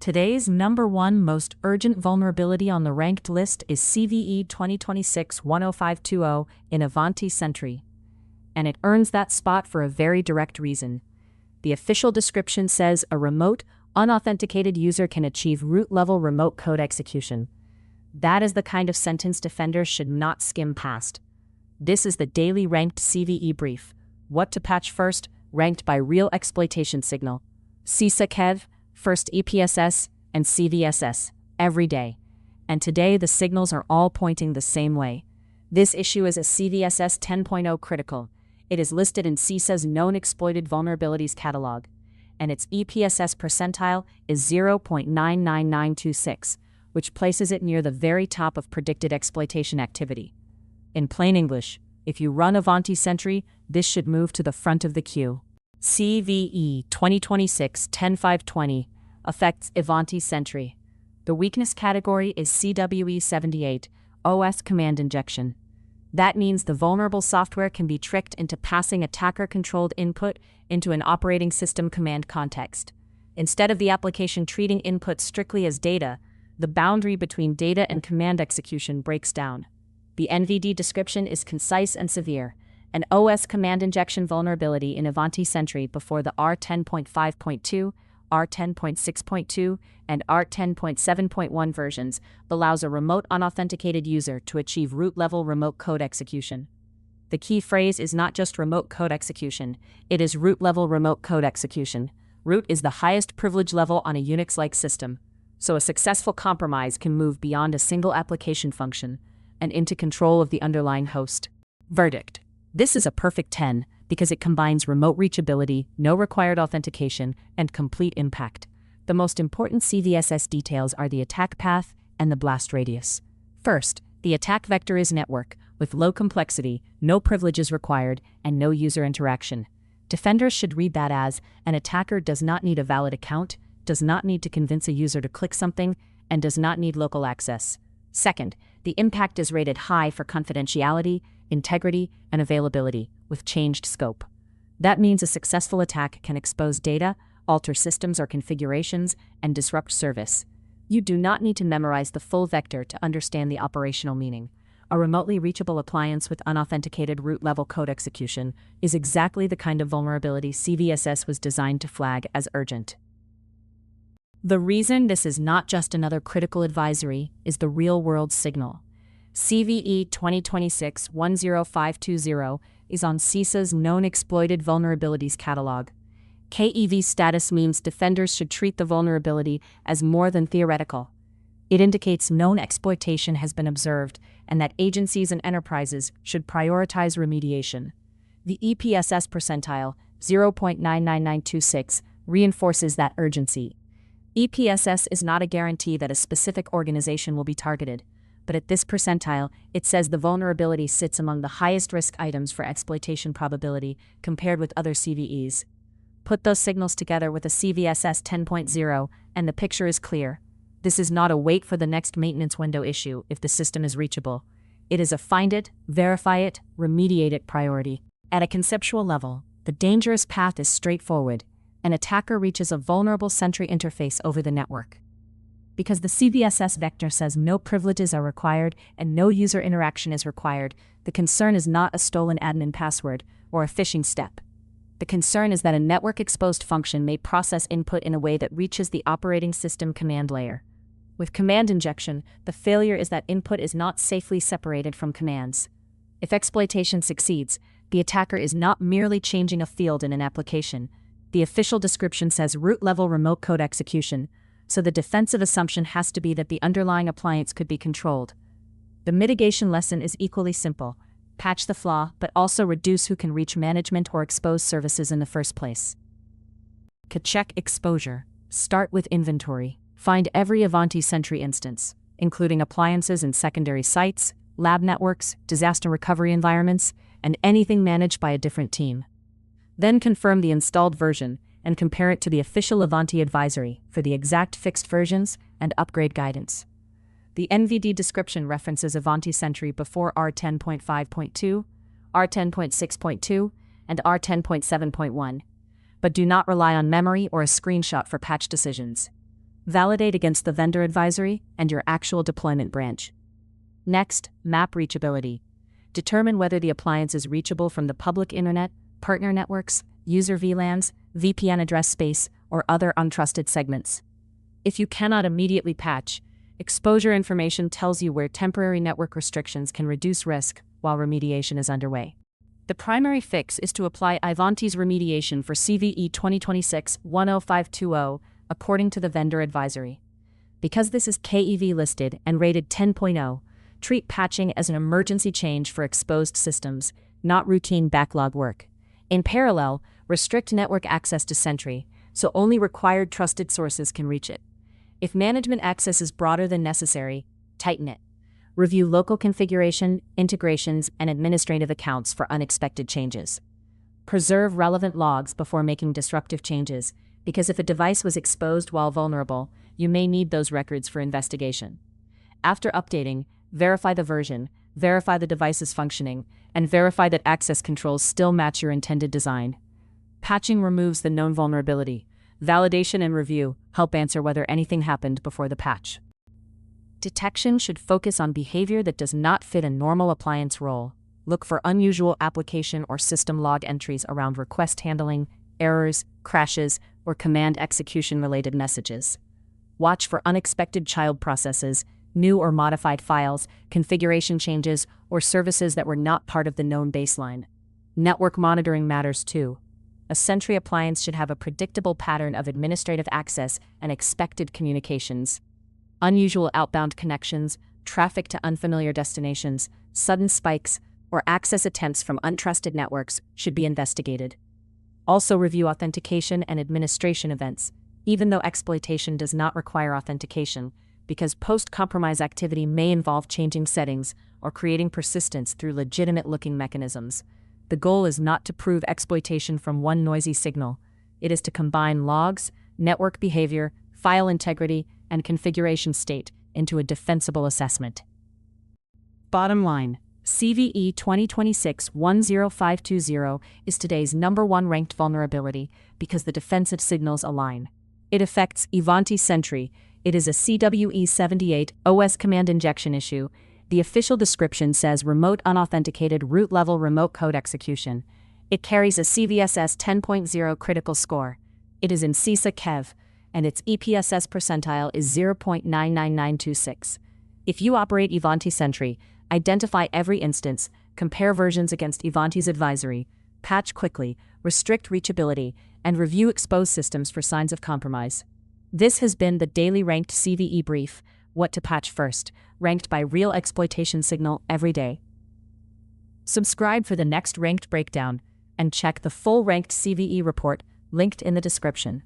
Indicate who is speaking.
Speaker 1: Today's number one most urgent vulnerability on the ranked list is CVE 2026-10520 in Ivanti Sentry. And it earns that spot for a very direct reason. The official description says a remote, unauthenticated user can achieve root-level remote code execution. That is the kind of sentence defenders should not skim past. This is the Daily Ranked CVE Brief. What to patch first, ranked by real exploitation signal. CSAKEV, first EPSS, and CVSS, every day. And today the signals are all pointing the same way. This issue is a CVSS 10.0 critical. It is listed in CISA's Known Exploited Vulnerabilities catalog, and its EPSS percentile is 0.99926, which places it near the very top of predicted exploitation activity. In plain English, if you run Ivanti Sentry, this should move to the front of the queue. CVE 2026-10520 affects Ivanti Sentry. The weakness category is CWE-78 OS command injection. That means the vulnerable software can be tricked into passing attacker-controlled input into an operating system command context. Instead of the application treating input strictly as data, the boundary between data and command execution breaks down. The NVD description is concise and severe. An OS command injection vulnerability in Ivanti Sentry before the R10.5.2, R10.6.2, and R10.7.1 versions allows a remote unauthenticated user to achieve root-level remote code execution. The key phrase is not just remote code execution, it is root-level remote code execution. Root is the highest privilege level on a Unix-like system, so a successful compromise can move beyond a single application function and into control of the underlying host. Verdict. This is a perfect 10 because it combines remote reachability, no required authentication, and complete impact. The most important CVSS details are the attack path and the blast radius. First, the attack vector is network, with low complexity, no privileges required, and no user interaction. Defenders should read that as, an attacker does not need a valid account, does not need to convince a user to click something, and does not need local access. Second, the impact is rated high for confidentiality, integrity, and availability, with changed scope. That means a successful attack can expose data, alter systems or configurations, and disrupt service. You do not need to memorize the full vector to understand the operational meaning. A remotely reachable appliance with unauthenticated root-level code execution is exactly the kind of vulnerability CVSS was designed to flag as urgent. The reason this is not just another critical advisory is the real-world signal. CVE 2026-10520 is on CISA's Known Exploited Vulnerabilities catalog. KEV status means defenders should treat the vulnerability as more than theoretical. It indicates known exploitation has been observed and that agencies and enterprises should prioritize remediation. The EPSS percentile, 0.99926, reinforces that urgency. EPSS is not a guarantee that a specific organization will be targeted, but at this percentile, it says the vulnerability sits among the highest risk items for exploitation probability compared with other CVEs. Put those signals together with a CVSS 10.0, and the picture is clear. This is not a wait for the next maintenance window issue if the system is reachable. It is a find it, verify it, remediate it priority. At a conceptual level, the dangerous path is straightforward. An attacker reaches a vulnerable Sentry interface over the network. Because the CVSS vector says no privileges are required and no user interaction is required, the concern is not a stolen admin password or a phishing step. The concern is that a network-exposed function may process input in a way that reaches the operating system command layer. With command injection, the failure is that input is not safely separated from commands. If exploitation succeeds, the attacker is not merely changing a field in an application. The official description says root-level remote code execution, so the defensive assumption has to be that the underlying appliance could be controlled. The mitigation lesson is equally simple. Patch the flaw, but also reduce who can reach management or expose services in the first place. Check exposure. Start with inventory. Find every Ivanti Sentry instance, including appliances and secondary sites, lab networks, disaster recovery environments, and anything managed by a different team. Then confirm the installed version and compare it to the official Ivanti advisory for the exact fixed versions and upgrade guidance. The NVD description references Ivanti Sentry before R10.5.2, R10.6.2, and R10.7.1, but do not rely on memory or a screenshot for patch decisions. Validate against the vendor advisory and your actual deployment branch. Next, map reachability. Determine whether the appliance is reachable from the public internet, partner networks, user VLANs, VPN address space, or other untrusted segments. If you cannot immediately patch, exposure information tells you where temporary network restrictions can reduce risk while remediation is underway. The primary fix is to apply Ivanti's remediation for CVE 2026-10520 according to the vendor advisory. Because this is KEV listed and rated 10.0, treat patching as an emergency change for exposed systems, not routine backlog work. In parallel, restrict network access to Sentry, so only required trusted sources can reach it. If management access is broader than necessary, tighten it. Review local configuration, integrations, and administrative accounts for unexpected changes. Preserve relevant logs before making disruptive changes, because if a device was exposed while vulnerable, you may need those records for investigation. After updating, verify the version, verify the device is functioning, and verify that access controls still match your intended design. Patching removes the known vulnerability. Validation and review help answer whether anything happened before the patch. Detection should focus on behavior that does not fit a normal appliance role. Look for unusual application or system log entries around request handling, errors, crashes, or command execution-related messages. Watch for unexpected child processes, new or modified files, configuration changes, or services that were not part of the known baseline. Network monitoring matters too. A Sentry appliance should have a predictable pattern of administrative access and expected communications. Unusual outbound connections, traffic to unfamiliar destinations, sudden spikes, or access attempts from untrusted networks should be investigated. Also review authentication and administration events, even though exploitation does not require authentication, because post-compromise activity may involve changing settings or creating persistence through legitimate-looking mechanisms. The goal is not to prove exploitation from one noisy signal. It is to combine logs, network behavior, file integrity, and configuration state into a defensible assessment. Bottom line, CVE 2026-10520 is today's #1 ranked vulnerability because the defensive signals align. It affects Ivanti Sentry. It is a CWE-78 OS command injection issue. The official description says remote unauthenticated root-level remote code execution. It carries a CVSS 10.0 critical score. It is in CISA KEV, and its EPSS percentile is 0.99926. If you operate Ivanti Sentry, identify every instance, compare versions against Ivanti's advisory, patch quickly, restrict reachability, and review exposed systems for signs of compromise. This has been the Daily Ranked CVE Brief, what to patch first, ranked by real exploitation signal every day. Subscribe for the next ranked breakdown, and check the full ranked CVE report linked in the description.